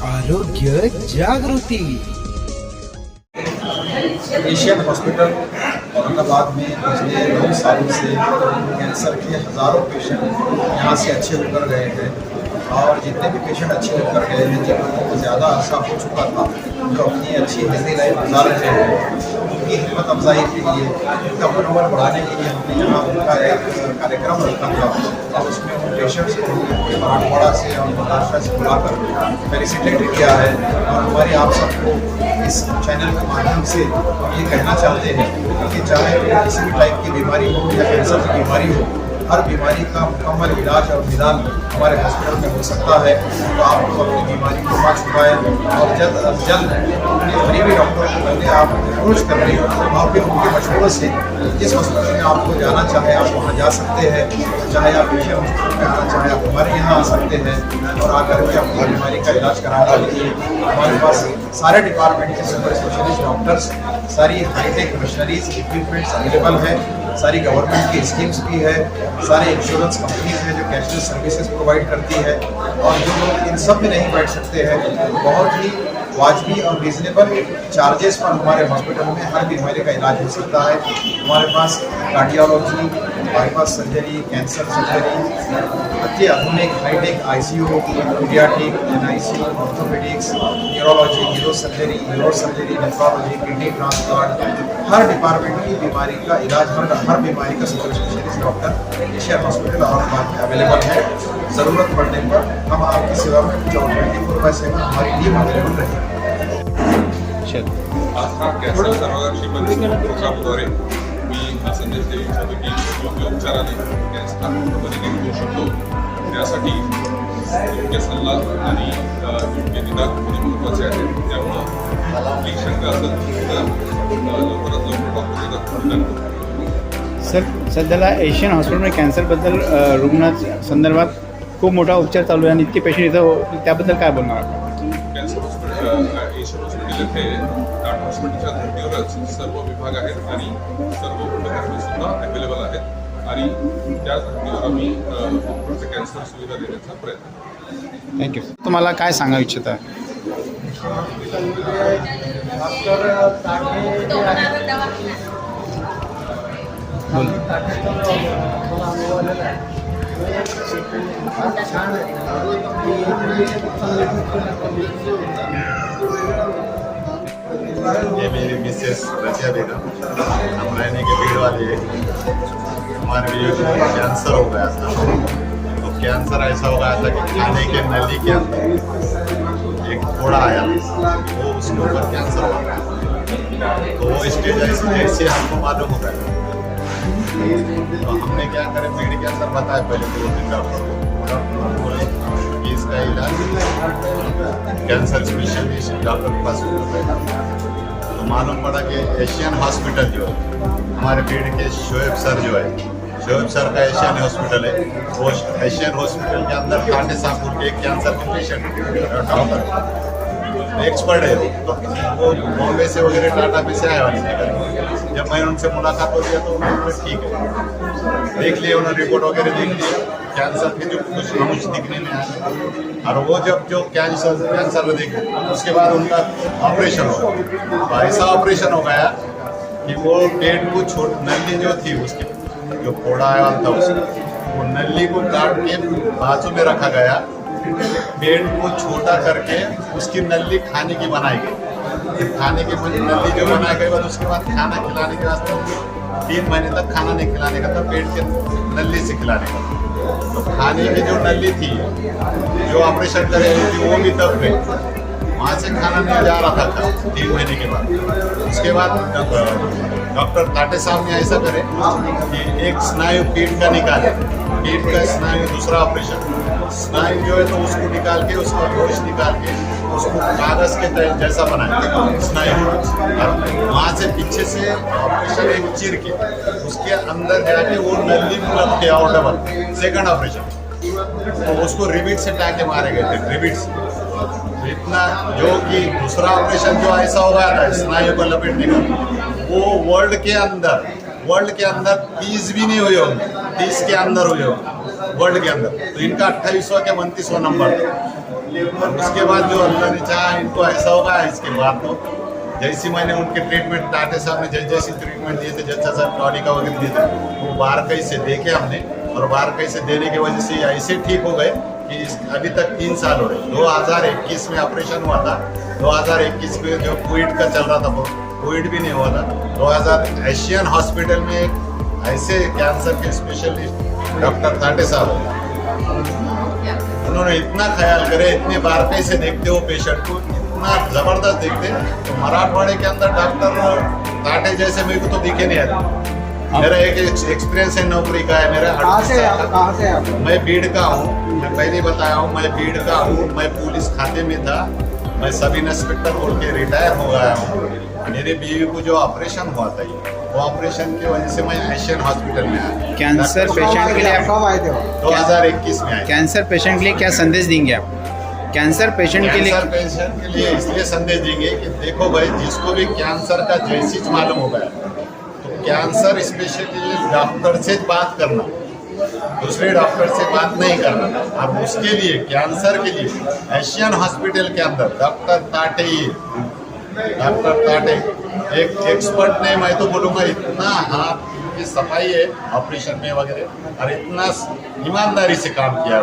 आरोग्य जागृति। Asian hospital Aurangabad में पिछले 9 सालों से कैंसर के हज़ारों पेशेंट यहाँ से अच्छे होकर गए हैं और जितने भी पेशेंट अच्छे होकर गए हैं, जिन लोगों को ज़्यादा अरसा हो चुका था, जो अपनी अच्छी हेल्दी लाइफ गुजार रहे हैं, उनकी हिम्मत अफजाई के लिए, उनका मनोबल बढ़ाने के लिए हमने यहाँ उनका एक कार्यक्रम रखा था और उसमें उन पेशेंट्स को मराठवाड़ा से और महाराष्ट्र से बुलाकर फेलिसिटेट किया है। और हमारे आप सबको इस चैनल के माध्यम से ये कहना चाहते हैं कि चाहे किसी भी टाइप की बीमारी हो या कैंसर की बीमारी हो, हर बीमारी का मुकम्मल इलाज और निदान हमारे हॉस्पिटल में हो सकता है। तो आप लोग अपनी बीमारी को ना छुपाएं और जल्द अज जल्द अपने करीबी डॉक्टर को पहले आप अप्रोच कर लें और फिर उनके मशवरे से जिस हॉस्पिटल में आपको जाना चाहे आप वहाँ जा सकते हैं। चाहे आप एशियन हॉस्पिटल में आना चाहे आप हमारे यहाँ आ सकते हैं और आकर के अपनी बीमारी का इलाज कराना लीजिए। हमारे पास सारे डिपार्टमेंट के सुपर स्पेशलिस्ट डॉक्टर्स, सारी हाईटेक मशीनरीज इक्विपमेंट्स अवेलेबल है, सारी गवर्नमेंट की स्कीम्स भी है, सारे इंश्योरेंस कंपनीज हैं जो कैशलेस सर्विसेज प्रोवाइड करती है। और जो लोग इन सब में नहीं बैठ सकते हैं, बहुत ही वाजबी और रीजनेबल चार्जेस पर हमारे हॉस्पिटल में हर बीमारी का इलाज हो सकता है। हमारे पास cardiology, bypass surgery, cancer surgery, अच्छे आधुनिक high tech ICU, paediatric, NICU, orthopaedics, neurology, neuro surgery, nephrology, kidney transplant, हर डिपार्टमेंट की बीमारी का इलाज, हर बीमारी का super specialist doctor Asian hospital Aurangabad में अवेलेबल है। ज़रूरत पड़ने पर हम आपकी सेवा में 24/7 हमारी टीम अवेलेबल रहेगी। आज हा कॅन्सर सर्वसाधारण प्रोग्रामद्वारे मी हा संदेश देऊ इच्छितो की योग्य उपचाराने कॅन्सर पूर्णपणे निघून होऊ शकतो। त्यासाठी योग्य सल्ला आणि योग्य निदान होणे महत्त्वाचे आहे। त्यामुळं आपली शंका असेल तर लवकरात लवकर डॉक्टरचं निदान करू। सर, सध्याला एशियन हॉस्पिटलमध्ये कॅन्सरबद्दल रुग्णाच्या संदर्भात खूप मोठा उपचार चालू आहे आणि इतके पेशंट इथं, त्याबद्दल काय बोलणार आपण? कॅन्सर हॉस्पिटल एशियन हॉस्पिटल येथे टाटा हॉस्पिटलच्या धर्तीवरच सर्व विभाग आहेत आणि सर्व उपकरणे सुद्धा अवेलेबल आहेत आणि त्या धर्तीवर आम्ही कॅन्सर सुविधा देण्याचा प्रयत्न। थँक्यू। तुम्हाला काय सांगायला इच्छिता? ये मेरी मिसेस रजिया बेगम, हम रहने के भीड़ वाले हैं। हमारे लिए कैंसर हो गया था, तो कैंसर ऐसा हो गया था कि खाने के नली के अंदर एक फोड़ा आया, वो उसके ऊपर कैंसर हो गया। तो वो स्टेज ऐसे हमको मालूम हो गया, तो हमने क्या करें, पेट के अंदर बताया पहले 2-3 डॉक्टर को, बोले कि इसका इलाज कैंसर स्पेशलिस्ट डॉक्टर के पास होगा। तो मालूम पड़ा कि एशियन हॉस्पिटल जो है, हमारे पेट के शोएब सर जो है, शोएब सर का एशियन हॉस्पिटल है, वो एशियन हॉस्पिटल के अंदर कांटे साहपुर के एक कैंसर के पेशेंट डॉक्टर एक्सपर्ट है, तो वो बॉम्बे से वगैरह टाटा पे से आया वाले। जब मैंने उनसे मुलाकात हो गया तो उन्होंने ठीक है, देख लिया, उन्होंने रिपोर्ट वगैरह देख लिया, कैंसर के जो कुछ नमूच दिखने में आया। और वो जब जो कैंसर देखे उसके बाद उनका ऑपरेशन हो गया। तो ऐसा ऑपरेशन हो गया कि वो पेट को नली जो थी उसकी जो फोड़ा आया था उसको, वो नली को काट के बाजू में रखा गया, पेट को छोटा करके उसकी नली खाने की बनाई गई। खाने की नली जो बनाई गई बाद उसके बाद खाना खिलाने के वास्ते 3 महीने तक खाना नहीं खिलाने का था, पेट के नली से खिलाने का। तो खाने की जो नली थी जो ऑपरेशन करे थी वो भी दब गई, वहाँ से खाना नहीं जा रहा था 3 महीने के बाद। उसके बाद डॉक्टर टाटे साहब ने ऐसा करे कि एक स्नायु पेट का निकाले, पेट का स्नायु, दूसरा ऑपरेशन स्नायु जो है तो उसको निकाल के, उसका गोश्त निकाल के उसको कागज के जैसा बनाए स्नायु, और वहाँ से पीछे से ऑपरेशन एक चीर के उसके अंदर जाके वो नली में लपटे और डबल सेकंड ऑपरेशन, तो उसको रिबिट से टाके मारे गए थे, रिबिट से। तो इतना जो कि दूसरा ऑपरेशन जो ऐसा हो गया था स्नायु को लपेटने का, वो वर्ल्ड के अंदर 30 भी नहीं हुए होंगे, 30 के अंदर हुए होंगे वर्ल्ड के अंदर। तो इनका 28वां के 29वां नंबर था। और उसके बाद जो अल्लाह ने चाहा इनको ऐसा होगा इसके बाद तो जैसी मैंने उनके ट्रीटमेंट टाटे साहब ने जैसी ट्रीटमेंट दिए थे जज्जा साहब टॉनिका वगैरह दिए थे वो बारकई से देखे हमने और बारकई से देने की वजह से ऐसे ठीक हो गए कि अभी तक 3 साल हो रहे। 2021 में ऑपरेशन हुआ था, 2021 में जो कोविड का चल रहा था वो कोविड भी नहीं हुआ था। 2000 एशियन हॉस्पिटल में एक ऐसे कैंसर के स्पेशलिस्ट डॉक्टर टाटे साहब उन्होंने इतना ख्याल करे, इतने बारकई से देखते हो पेशेंट को, इतना जबरदस्त देखते। तो मराठवाड़े के अंदर डॉक्टर टाटे जैसे मेरे को तो दिखे नहीं आते। मेरा एक एक्सपीरियंस है नौकरी का है मेरा। कहाँ से आप? मैं बीड़ का हूँ, मैं पहले बताया हूँ मैं बीड़ का हूँ। मैं पुलिस खाते में था, मैं सब इंस्पेक्टर बोल के रिटायर हो गया हूँ। मेरे बीवी को जो ऑपरेशन हुआ था वो ऑपरेशन की वजह से मैं एशियन हॉस्पिटल में आया। कैंसर पेशेंट के लिए आप कब आए थे? 2021 में आया। कैंसर पेशेंट के लिए क्या संदेश देंगे आप? कैंसर पेशेंट के लिए कैंसर पेशेंट के लिए इसलिए संदेश देंगे कि देखो भाई, जिसको भी कैंसर का जो चीज मालूम हो गया तो कैंसर स्पेशलिस्ट डॉक्टर से बात करना, दूसरे डॉक्टर से बात नहीं करना। और उसके लिए कैंसर के लिए एशियन हॉस्पिटल के अंदर डॉक्टर ताटे एक एक्सपर्ट ने, मैं तो बोलूँगा इतना हाथ की सफाई है ऑपरेशन में वगैरह और इतना ईमानदारी से काम किया।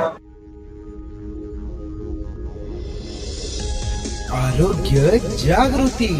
आरोग्य जागृती।